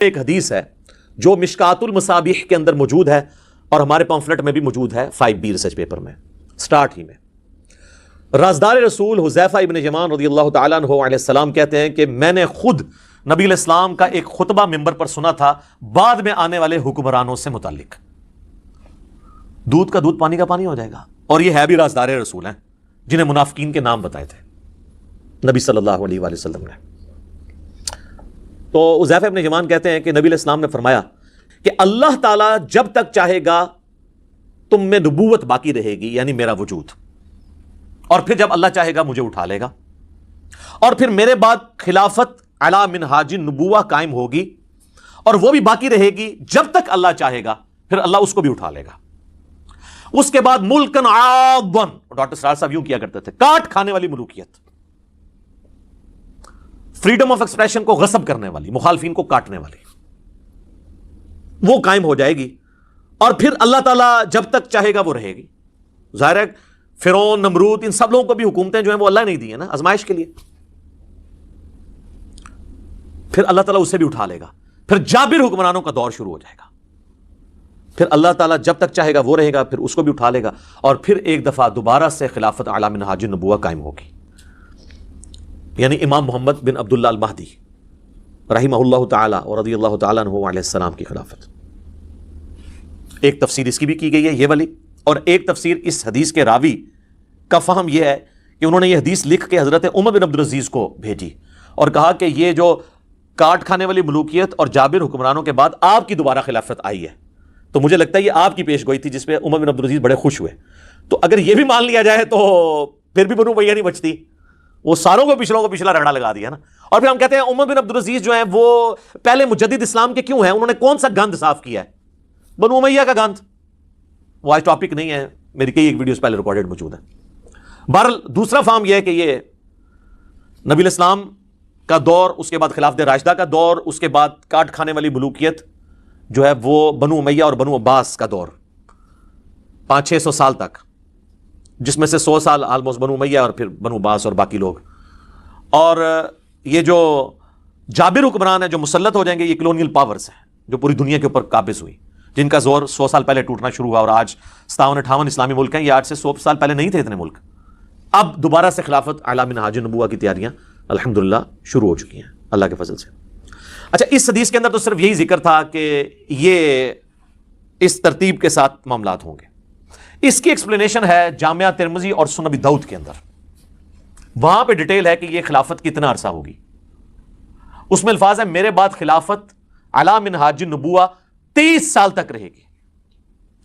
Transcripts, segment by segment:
ایک حدیث ہے جو مشکات المصابیح کے اندر موجود ہے اور ہمارے پمفلٹ میں بھی موجود ہے 5B ریسرچ پیپر میں سٹارٹ ہی میں. رازدار رسول حذیفہ ابن یمان رضی اللہ تعالیٰ عنہ علیہ السلام کہتے ہیں کہ میں نے خود نبی علیہ السلام کا ایک خطبہ ممبر پر سنا تھا بعد میں آنے والے حکمرانوں سے متعلق. دودھ کا دودھ پانی کا پانی ہو جائے گا. اور یہ ہے بھی رازدار رسول ہیں جنہیں منافقین کے نام بتائے تھے نبی صلی اللہ علیہ وآلہ وسلم نے. تو حذیفہ ابن یمان کہتے ہیں کہ نبی علیہ السلام نے فرمایا کہ اللہ تعالیٰ جب تک چاہے گا تم میں نبوت باقی رہے گی، یعنی میرا وجود، اور پھر جب اللہ چاہے گا مجھے اٹھا لے گا، اور پھر میرے بعد خلافت علی منہاج النبوہ قائم ہوگی اور وہ بھی باقی رہے گی جب تک اللہ چاہے گا، پھر اللہ اس کو بھی اٹھا لے گا. اس کے بعد ملکن عاضن، ڈاکٹر سرار صاحب یوں کیا کرتے تھے، کاٹ کھانے والی ملوکیت، فریڈم آف ایکسپریشن کو غصب کرنے والی، مخالفین کو کاٹنے والی، وہ قائم ہو جائے گی. اور پھر اللہ تعالیٰ جب تک چاہے گا وہ رہے گی. ظاہر ہے فرعون، نمرود، ان سب لوگوں کو بھی حکومتیں جو ہیں وہ اللہ نہیں دی ہیں نا آزمائش کے لیے. پھر اللہ تعالیٰ اسے بھی اٹھا لے گا. پھر جابر حکمرانوں کا دور شروع ہو جائے گا. پھر اللہ تعالیٰ جب تک چاہے گا وہ رہے گا، پھر اس کو بھی اٹھا لے گا، اور پھر ایک دفعہ دوبارہ سے خلافت علی منہاج النبوہ قائم ہوگی، یعنی امام محمد بن عبداللہ المہدی رحمہ اللہ تعالی اور رضی اللہ تعالیٰ عنہ علیہ السلام کی خلافت. ایک تفسیر اس کی بھی کی گئی ہے یہ والی، اور ایک تفسیر اس حدیث کے راوی کا فہم یہ ہے کہ انہوں نے یہ حدیث لکھ کے حضرت عمر بن عبدالعزیز کو بھیجی اور کہا کہ یہ جو کاٹ کھانے والی ملوکیت اور جابر حکمرانوں کے بعد آپ کی دوبارہ خلافت آئی ہے، تو مجھے لگتا ہے یہ آپ کی پیش گوئی تھی جس پہ عمر بن عبدالعزیز بڑے خوش ہوئے. تو اگر یہ بھی مان لیا جائے تو پھر بھی بنو امیہ نہیں بچتی، وہ ساروں کو پچھلوں کو پچھلا رگڑا لگا دیا نا. اور پھر ہم کہتے ہیں عمر بن عبدالعزیز جو ہیں وہ پہلے مجدد اسلام کے کیوں ہیں؟ انہوں نے کون سا گند صاف کیا ہے؟ بنو امیہ کا گند. وہ آج ٹاپک نہیں ہے، میری کئی ایک ویڈیوز پہلے ریکارڈڈ موجود ہے. بہرحال دوسرا فہم یہ ہے کہ یہ نبی علیہ السلام کا دور، اس کے بعد خلافت راشدہ کا دور، اس کے بعد کاٹ کھانے والی ملوکیت جو ہے وہ بنو امیہ اور بنو عباس کا دور 500-600 سال تک، جس میں سے 100 سال آلموسٹ بنو امیہ اور پھر بنو عباس اور باقی لوگ. اور یہ جو جابر حکمران ہیں جو مسلط ہو جائیں گے، یہ کلونیل پاورز ہیں جو پوری دنیا کے اوپر قابض ہوئی، جن کا زور 100 سال پہلے ٹوٹنا شروع ہوا، اور آج 57-58 اسلامی ملک ہیں. یہ آج سے 100 سال پہلے نہیں تھے اتنے ملک. اب دوبارہ سے خلافت علی منہاج النبوہ کی تیاریاں الحمدللہ شروع ہو چکی ہیں اللہ کے فضل سے. اچھا، اس حدیث کے اندر تو صرف یہی ذکر تھا کہ یہ اس ترتیب کے ساتھ معاملات ہوں گے. اس کی ایکسپلینیشن ہے جامعہ ترمذی اور سنن ابی داؤد کے اندر. وہاں پہ ڈیٹیل ہے کہ یہ خلافت کتنا عرصہ ہوگی. اس میں الفاظ ہے میرے بعد خلافت علی منہاج النبوہ 30 سال تک رہے گی.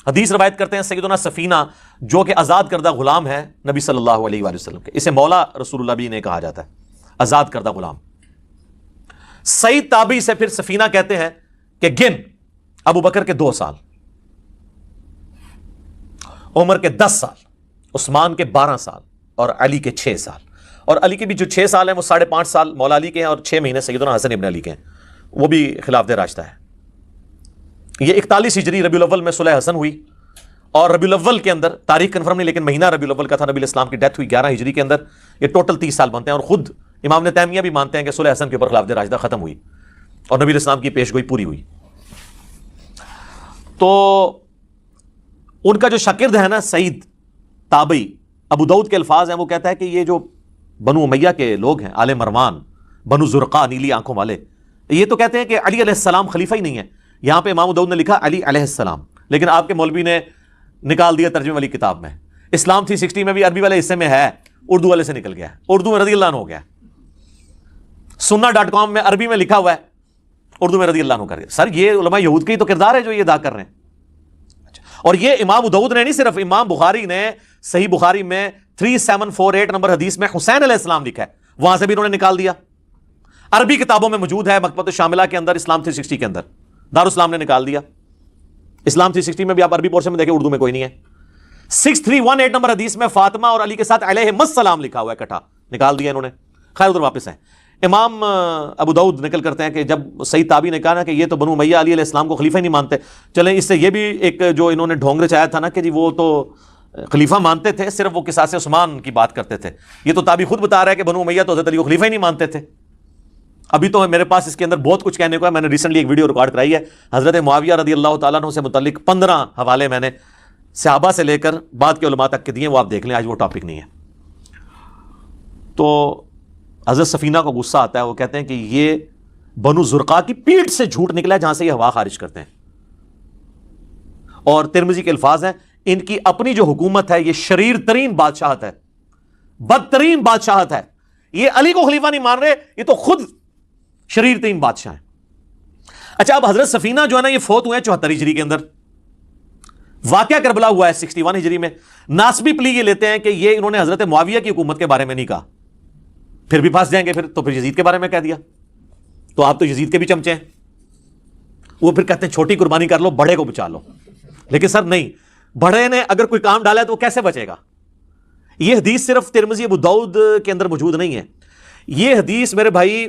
حدیث روایت کرتے ہیں سیدنا سفینہ جو کہ آزاد کردہ غلام ہے نبی صلی اللہ علیہ وآلہ وسلم کے، اسے مولا رسول اللہ بھی نے کہا جاتا ہے، آزاد کردہ غلام. سعید تابعی سے پھر سفینہ کہتے ہیں کہ گن ابو بکر کے 2 سال، عمر کے 10 سال، عثمان کے 12 سال اور علی کے 6 سال. اور علی کے بھی جو 6 سال ہیں وہ 5.5 سال مولا علی کے ہیں اور 6 مہینے سیدنا حسن ابن علی کے ہیں، وہ بھی خلافت راشدہ ہے. یہ 41 ہجری ربیع الاول میں صلح حسن ہوئی، اور ربیع الاول کے اندر تاریخ کنفرم نہیں لیکن مہینہ ربیع الاول کا تھا. نبی علیہ السلام کی ڈیتھ ہوئی 11 ہجری کے اندر. یہ ٹوٹل 30 سال بنتے ہیں، اور خود امام ابن تیمیہ بھی مانتے ہیں کہ صلح حسن کے اوپر خلافت راشدہ ختم ہوئی اور نبی علیہ السلام کی پیش گوئی پوری ہوئی. تو ان کا جو شاگرد ہے نا سعید تابعی، ابو داؤد کے الفاظ ہیں، وہ کہتا ہے کہ یہ جو بنو امیہ کے لوگ ہیں، آل مروان، بنو زرقاء، نیلی آنکھوں والے، یہ تو کہتے ہیں کہ علی علیہ السلام خلیفہ ہی نہیں ہے. یہاں پہ امام داؤد نے لکھا علی علیہ السلام، لیکن آپ کے مولوی نے نکال دیا ترجمے والی کتاب میں. اسلام 360 میں بھی عربی والے حصے میں ہے، اردو والے سے نکل گیا، اردو میں رضی اللہ عنہ ہو گیا. سننا.com میں عربی میں لکھا ہوا ہے، اردو میں رضی اللہ عنہ کر گیا. سر یہ علماء یہود کے ہی تو کردار ہے جو یہ ادا کر رہے ہیں. اور یہ امام داؤد نے نہیں، صرف امام بخاری نے صحیح بخاری میں 3748 نمبر حدیث میں حسین علیہ السلام لکھا ہے، وہاں سے بھی انہوں نے نکال دیا. عربی کتابوں میں موجود ہے، مکتبۃ الشاملہ کے اندر، اسلام 360 کے اندر دارالاسلام نے نکال دیا. اسلام 360 میں بھی آپ عربی پورشن میں دیکھیں، اردو میں کوئی نہیں ہے. 6318 نمبر حدیث میں فاطمہ اور علی کے ساتھ علیہم السلام لکھا ہوا ہے، اکٹھا نکال دیا انہوں نے. خیر ادھر واپس ہیں. امام ابو داؤد نقل کرتے ہیں کہ جب سعید تابعی نے کہا نا کہ یہ تو بنو امیہ علی علیہ السلام کو خلیفہ ہی نہیں مانتے، چلیں اس سے یہ بھی ایک جو انہوں نے ڈھونگ رچایا تھا نا کہ جی وہ تو خلیفہ مانتے تھے، صرف وہ قصاص عثمان کی بات کرتے تھے. یہ تو تابعی خود بتا رہا ہے کہ بنو امیہ تو حضرت علی کو خلیفہ ہی نہیں مانتے تھے. ابھی تو میرے پاس اس کے اندر بہت کچھ کہنے کو ہے. میں نے ریسنٹلی ایک ویڈیو ریکارڈ کرائی ہے حضرت معاویہ رضی اللہ تعالیٰ عنہ سے متعلق 15 حوالے میں نے صحابہ سے لے کر بعد کے علماء تک کے دیے, وہ آپ دیکھ لیں, آج وہ ٹاپک نہیں ہے. تو حضرت سفینہ کو غصہ آتا ہے, وہ کہتے ہیں کہ یہ بنو زرقا کی پیٹھ سے جھوٹ نکلا ہے جہاں سے یہ ہوا خارج کرتے ہیں. اور ترمذی کے الفاظ ہیں ان کی اپنی جو حکومت ہے یہ شریر ترین بادشاہت ہے, بدترین بادشاہت ہے. یہ علی کو خلیفہ نہیں مان رہے, یہ تو خود شریر ترین بادشاہ ہیں. اچھا, اب حضرت سفینہ جو ہے نا یہ فوت ہوئے ہیں 74 ہجری کے اندر, واقعہ کربلا ہوا ہے 61 ہجری میں. ناسبی پلی یہ لیتے ہیں کہ یہ انہوں نے حضرت معاویہ کی حکومت کے بارے میں نہیں کہا, پھر بھی پھنس جائیں گے پھر, تو پھر یزید کے بارے میں کہہ دیا, تو آپ تو یزید کے بھی چمچے ہیں. وہ پھر کہتے ہیں چھوٹی قربانی کر لو, بڑے کو بچا لو. لیکن سر نہیں, بڑے نے اگر کوئی کام ڈالا ہے تو وہ کیسے بچے گا؟ یہ حدیث صرف ترمذی ابو داؤد کے اندر موجود نہیں ہے, یہ حدیث میرے بھائی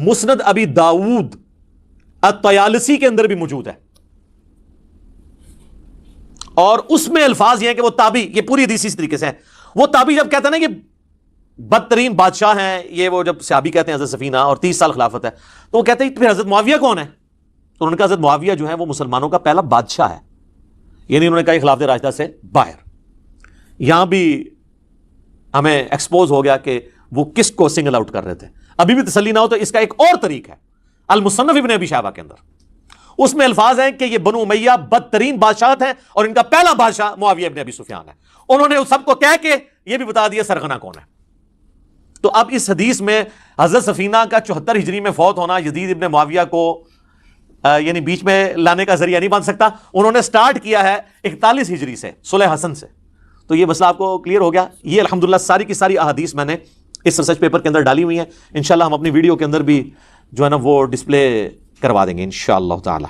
مسند ابی داؤد الطیالسی کے اندر بھی موجود ہے. اور اس میں الفاظ یہ ہیں کہ وہ تابعی, یہ پوری حدیث اس طریقے سے ہے, وہ تابعی جب کہتا ہے نا کہ بدترین بادشاہ ہیں, یہ وہ جب صحابی کہتے ہیں حضرت سفینہ اور 30 سال خلافت ہے, تو وہ کہتے ہیں پھر حضرت معاویہ کون ہے؟ تو انہوں نے کہا حضرت معاویہ جو ہے وہ مسلمانوں کا پہلا بادشاہ ہے, یعنی انہوں نے کہا خلافت راشدہ سے باہر. یہاں بھی ہمیں ایکسپوز ہو گیا کہ وہ کس کو سنگل آؤٹ کر رہے تھے. ابھی بھی تسلی نہ ہو تو اس کا ایک اور طریق ہے المصنف ابن ابی شیبہ کے اندر, اس میں الفاظ ہیں کہ یہ بنو امیہ بدترین بادشاہت ہیں اور ان کا پہلا بادشاہ معاویہ ابن ابی سفیان ہے. انہوں نے اس سب کو کہہ کے یہ بھی بتا دیا سرغنہ کون ہے. تو اب اس حدیث میں حضرت سفینہ کا 74 ہجری میں فوت ہونا یزید ابن معاویہ کو یعنی بیچ میں لانے کا ذریعہ نہیں بن سکتا. انہوں نے سٹارٹ کیا ہے 41 ہجری سے, صلح حسن سے. تو یہ مسئلہ آپ کو کلیئر ہو گیا. یہ الحمدللہ ساری کی ساری احادیث میں نے اس ریسرچ پیپر کے اندر ڈالی ہوئی ہیں. انشاءاللہ ہم اپنی ویڈیو کے اندر بھی جو ہے نا وہ ڈسپلے کروا دیں گے انشاءاللہ تعالی.